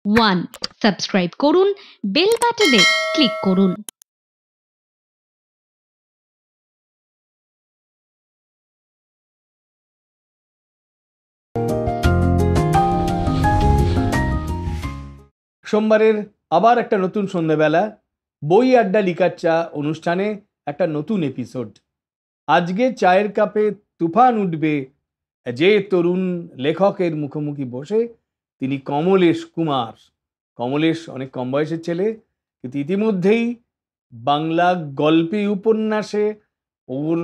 1. Subscribe করুন, bell বাটনে click করুন। সোমবারের আবার একটা নতুন সন্ধ্যাবেলা বই আড্ডা লিকার চা অনুষ্ঠানে একটা নতুন এপিসোড। আজকে চায়ের কাপে তুফান উঠবে যে তরুণ লেখকের মুখোমুখি বসে, তিনি কমলেশ কুমার। কমলেশ অনেক কম বয়সের ছেলে, কিন্তু ইতিমধ্যেই বাংলা গল্পে উপন্যাসে ওর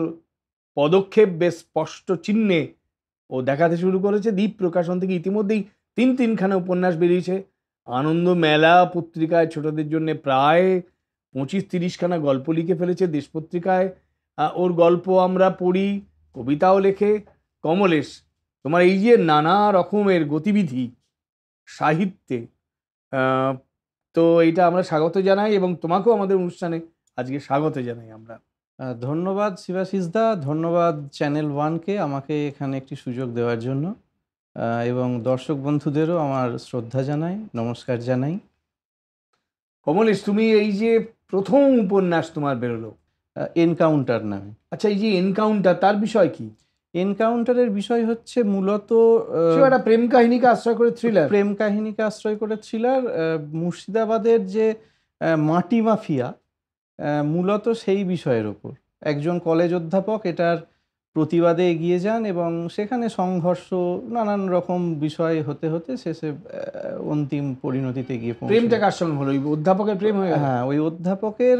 পদক্ষেপ বেশ স্পষ্ট চিহ্নে ও দেখাতে শুরু করেছে। দ্বীপ প্রকাশন থেকে ইতিমধ্যেই তিনখানা উপন্যাস বেরিয়েছে। আনন্দ মেলা পত্রিকায় ছোটদের জন্য প্রায় 25-30খানা গল্প লিখে ফেলেছে। দেশ পত্রিকায় ওর গল্প আমরা পড়ি, কবিতাও লেখে। কমলেশ, তোমার এই যে নানা রকমের গতিবিধি সাহিত্যে, তো এটা আমরা স্বাগত জানাই এবং তোমাকেও আমাদের অনুষ্ঠানে আজকে স্বাগত জানাই আমরা। ধন্যবাদ শিবাশিস দা, ধন্যবাদ চ্যানেল ওয়ানকে আমাকে এখানে একটি সুযোগ দেওয়ার জন্য, এবং দর্শক বন্ধুদেরও আমার শ্রদ্ধা জানাই, নমস্কার জানাই। কমলেশ, তুমি এই যে প্রথম উপন্যাস তোমার বেরোলো এনকাউন্টার নামে। আচ্ছা, এই যে এনকাউন্টার, তার বিষয় কি? এনকাউন্টারের বিষয় হচ্ছে মূলত একটা প্রেম কাহিনীকে আশ্রয় করে থ্রিলার। প্রেম কাহিনীকে আশ্রয় করে থ্রিলার। মুর্শিদাবাদের যে মাটি মাফিয়া, মূলত সেই বিষয়ের ওপর একজন কলেজ অধ্যাপক এটার প্রতিবাদে এগিয়ে যান এবং সেখানে সংঘর্ষ নানান রকম বিষয় হতে হতে শেষে অন্তিম পরিণতিতে গিয়ে প্রেমটা কার সঙ্গে হলো? ওই অধ্যাপকের প্রেম হয়ে গেল? হ্যাঁ, ওই অধ্যাপকের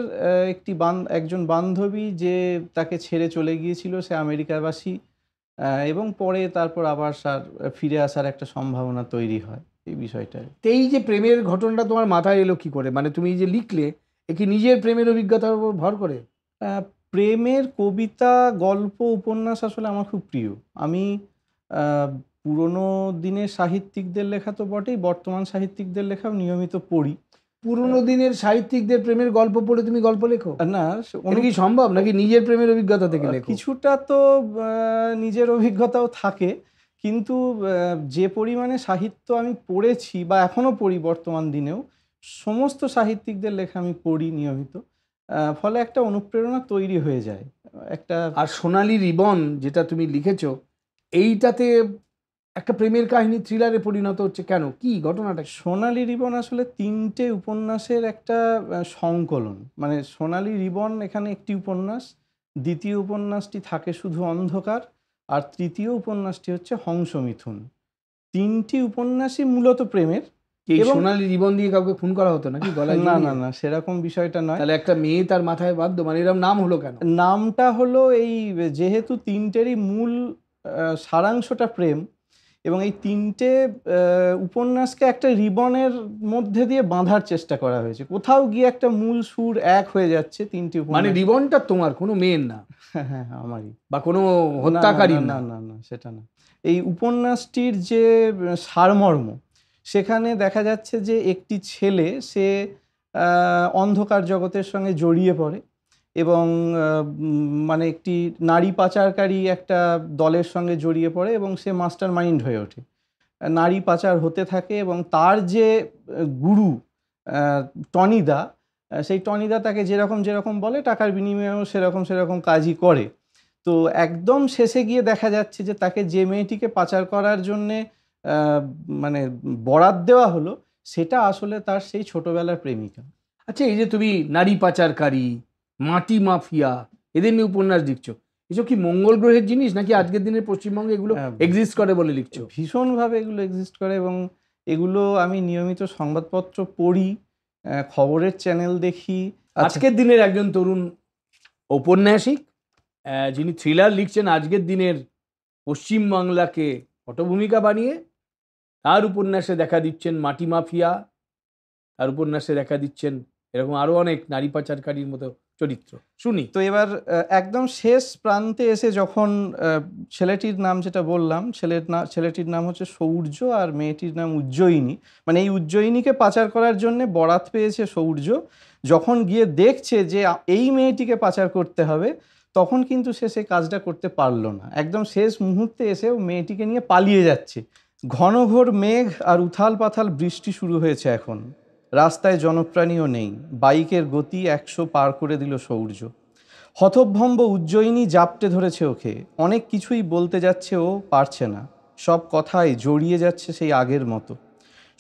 একজন বান্ধবী যে তাকে ছেড়ে চলে গিয়েছিল, সে আমেরিকাবাসী, এবং পরে তারপর আবার ফিরে আসার একটা সম্ভাবনা তৈরি হয় এই বিষয়টা। এই যে প্রেমের ঘটনাটা তোমার মাথায় এলো কি করে? মানে তুমি যে লিখলে, এ কি নিজের প্রেমের অভিজ্ঞতার উপর ভর করে? প্রেমের কবিতা, গল্প, উপন্যাস আসলে আমার খুব প্রিয়। আমি পুরনো দিনের সাহিত্যিকদের লেখা তো বটেই, বর্তমান সাহিত্যিকদের লেখাও নিয়মিত পড়ি। পুরনো দিনের সাহিত্যিকদের প্রেমের গল্প পড়ে তুমি গল্প লেখো? না, এটা কি সম্ভব নাকি নিজের প্রেমের অভিজ্ঞতা থেকে লেখো? কিছুটা তো নিজের অভিজ্ঞতাও থাকে, কিন্তু যে পরিমাণে সাহিত্য আমি পড়েছি বা এখনো পড়ি বর্তমান দিনেও, সমস্ত সাহিত্যিকদের লেখা আমি পড়ি নিয়মিত, ফলে একটা অনুপ্রেরণা তৈরি হয়ে যায় একটা। আর সোনালী রিবন যেটা তুমি লিখেছো, এইটাতে একটা প্রেমের কাহিনী থ্রিলারে পরিণত হচ্ছে কেন? কি ঘটনাটা? সোনালী রিবন আসলে 3টে উপন্যাসের একটা সংকলন। মানে সোনালী রিবন এখানে একটি উপন্যাস, দ্বিতীয় উপন্যাসটি থাকে শুধু অন্ধকার, আর তৃতীয় উপন্যাসটি হচ্ছে হংসমিথুন। 3টি উপন্যাসই মূলত প্রেমের। এই সোনালী রিবন দিয়ে কাউকে খুন করা হতো নাকি গলায়? না না না, সেরকম বিষয়টা নয়। তাহলে একটা মেয়ে তার মাথায় বাধ্য, মানে এরকম নাম হলো কেন? নামটা হলো এই, যেহেতু 3টেরই মূল সারাংশটা প্রেম, এবং এই 3টে উপন্যাসকে একটা রিবনের মধ্যে দিয়ে বাঁধার চেষ্টা করা হয়েছে। কোথাও গিয়ে একটা মূল সুর এক হয়ে যাচ্ছে 3টি উপন্যাস। মানে রিবনটা তোমার, কোনো মেয়ের না? হ্যাঁ হ্যাঁ, আমারই। বা কোনো হত্যাকারী? না না না, সেটা না। এই উপন্যাসটির যে সারমর্ম, সেখানে দেখা যাচ্ছে যে একটি ছেলে, সে অন্ধকার জগতের সঙ্গে জড়িয়ে পড়ে এবং মানে একটি নারী পাচারকারী একটা দলের সঙ্গে জড়িয়ে পড়ে এবং সে মাস্টার মাইন্ড হয়ে ওঠে, নারী পাচার হতে থাকে। এবং তার যে গুরু টনিদা, সেই টনিদা তাকে যেরকম যেরকম বলে টাকার বিনিময়েও সেরকম কাজই করে। তো একদম শেষে গিয়ে দেখা যাচ্ছে যে তাকে যে মেয়েটিকে পাচার করার জন্যে মানে বরাত দেওয়া হলো, সেটা আসলে তার সেই ছোটবেলার প্রেমিকা। আচ্ছা, এই যে তুমি নারী পাচারকারী, মাটি মাফিয়া, এদের নিয়ে উপন্যাস লিখছো, এসব কি মঙ্গল গ্রহের জিনিস নাকি আজকের দিনের পশ্চিমবঙ্গে এগুলো এক্সিস্ট করে বলে লিখছো? ভীষণভাবে এগুলো এক্সিস্ট করে, এবং এগুলো আমি নিয়মিত সংবাদপত্র পড়ি, খবরের চ্যানেল দেখি। আজকের দিনের একজন তরুণ ঔপন্যাসিক, যিনি থ্রিলার লিখছেন আজকের দিনের পশ্চিমবাংলাকে পটভূমিকা বানিয়ে, তার উপন্যাসে দেখা দিচ্ছেন মাটি মাফিয়া, তার উপন্যাসে দেখা দিচ্ছেন এরকম আরো অনেক নারী পাচারকারীর মতো চরিত্র। শুনি তো এবার একদম শেষ প্রান্তে এসে যখন ছেলেটির নাম যেটা বললাম, ছেলেটির নাম হচ্ছে সৌর্য আর মেয়েটির নাম উজ্জয়িনী। মানে এই উজ্জয়িনীকে পাচার করার জন্য বরাত পেয়েছে সৌর্য। যখন গিয়ে দেখছে যে এই মেয়েটিকে পাচার করতে হবে, তখন কিন্তু সে সেই কাজটা করতে পারলো না। একদম শেষ মুহূর্তে এসে ও মেয়েটিকে নিয়ে পালিয়ে যাচ্ছে, ঘনঘোর মেঘ আর উথাল পাথাল বৃষ্টি শুরু হয়েছে এখন। রাস্তায় জনপ্রাণীও নেই। বাইকের গতি 100 পার করে দিল সৌর্য। হতভম্ব উজ্জয়িনী জাপটে ধরেছে ওকে। অনেক কিছুই বলতে যাচ্ছে, ও পারছে না। সব কথায় জড়িয়ে যাচ্ছে সেই আগের মতো।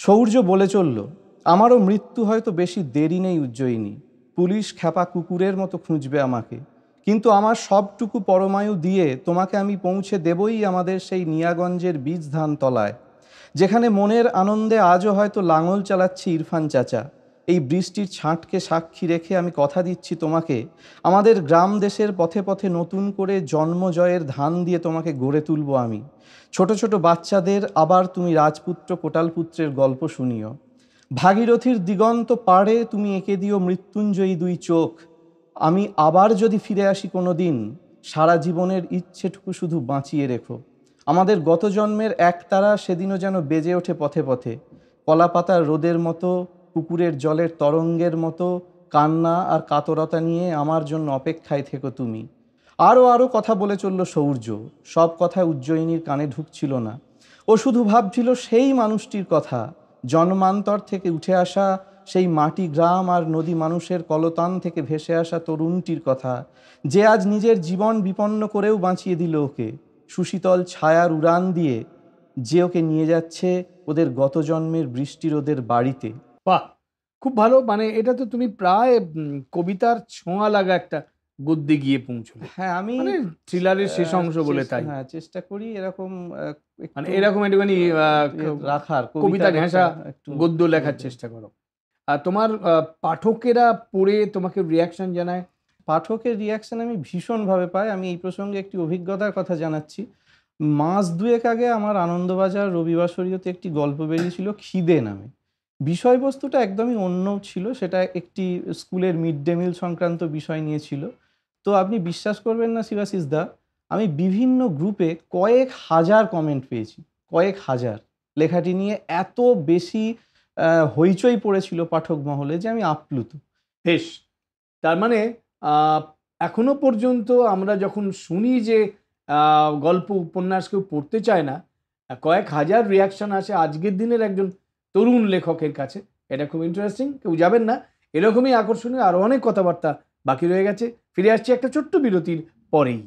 সৌর্য বলে চলল, আমারও মৃত্যু হয়তো বেশি দেরি নেই উজ্জয়িনী। পুলিশ খ্যাপা কুকুরের মতো খুঁজবে আমাকে, কিন্তু আমার সবটুকু পরমায়ু দিয়ে তোমাকে আমি পৌঁছে দেবই আমাদের সেই নিয়াগঞ্জের বীজ ধান তলায়, যেখানে মনের আনন্দে আজও হয়তো লাঙল চালাচ্ছে ইরফান চাচা। এই বৃষ্টির ছাঁটকে সাক্ষী রেখে আমি কথা দিচ্ছি তোমাকে, আমাদের গ্রাম দেশের পথে পথে নতুন করে জন্মজয়ের ধান দিয়ে তোমাকে গড়ে তুলব আমি। ছোট ছোট বাচ্চাদের আবার তুমি রাজপুত্র কোটালপুত্রের গল্প শুনিও। ভাগীরথীর দিগন্ত পাড়ে তুমি এঁকে দিও মৃত্যুঞ্জয়ী 2 চোখ। আমি আবার যদি ফিরে আসি কোনো দিন, সারা জীবনের ইচ্ছেটুকু শুধু বাঁচিয়ে রেখো। আমাদের গত জন্মের একতারা সেদিনও যেন বেজে ওঠে পথে পথে, কলাপাতার রোদের মতো, পুকুরের জলের তরঙ্গের মতো। কান্না আর কাতরতা নিয়ে আমার জন্য অপেক্ষায় থেকো তুমি। আরও কথা বলে চলল সৌর্য। সব কথা উজ্জয়িনীর কানে ঢুকছিল না। ও শুধু ভাবছিল সেই মানুষটির কথা, জন্মান্তর থেকে উঠে আসা সেই মাটি গ্রাম আর নদী মানুষের কলতান থেকে ভেসে আসা তরুণটির কথা, যে আজ নিজের জীবন বিপন্ন করেও বাঁচিয়ে দিল ওকে। সুশীতল ছায়ার উড়ান দিয়ে যে ওকে নিয়ে যাচ্ছে ওদের গত জন্মের বৃষ্টি রোদের বাড়িতে। বাহ, খুব ভালো। মানে এটা তো তুমি প্রায় কবিতার ছোঁয়া লাগা একটা গদ্যে গিয়ে পৌঁছলে। হ্যাঁ, আমি মানে থ্রিলারের শেষ অংশ বলে তাই। হ্যাঁ, চেষ্টা করি এরকম মানে একটু এরকম একটুখানি রাখার কবিতা ঘেঁষা একটু গদ্য লেখার চেষ্টা করো। আর তোমার পাঠকেরা পড়ে তোমাকে রিয়াকশন জানায়? পাঠকের রিয়াকশন আমি ভীষণভাবে পাই। আমি এই প্রসঙ্গে একটি অভিজ্ঞতার কথা জানাচ্ছি। মাস দুয়েক আগে আমার আনন্দবাজার রবিবাসরীয়তে একটি গল্প বেরিয়েছিল খিদে নামে। বিষয়বস্তুটা একদমই অন্য ছিল। সেটা একটি স্কুলের মিড ডে মিল সংক্রান্ত বিষয় নিয়ে ছিল। তো আপনি বিশ্বাস করবেন না শিবাশিস দা, আমি বিভিন্ন গ্রুপে কয়েক হাজার কমেন্ট পেয়েছি, কয়েক হাজার। লেখাটি নিয়ে এত বেশি হইচই পড়েছিল পাঠক মহলে যে আমি আপ্লুত। বেশ, তার মানে এখনো পর্যন্ত আমরা যখন শুনি যে গল্প উপন্যাস কেউ পড়তে চায় না, কয়েক হাজার রিয়াকশন আসে আজকের দিনের একজন তরুণ লেখকের কাছে। এটা খুব ইন্টারেস্টিং। কেউ যাবেন না, এরকমই আকর্ষণীয় আরও অনেক কথাবার্তা বাকি রয়ে গেছে। ফিরে আসছি একটা ছোট্ট বিরতির পরেই।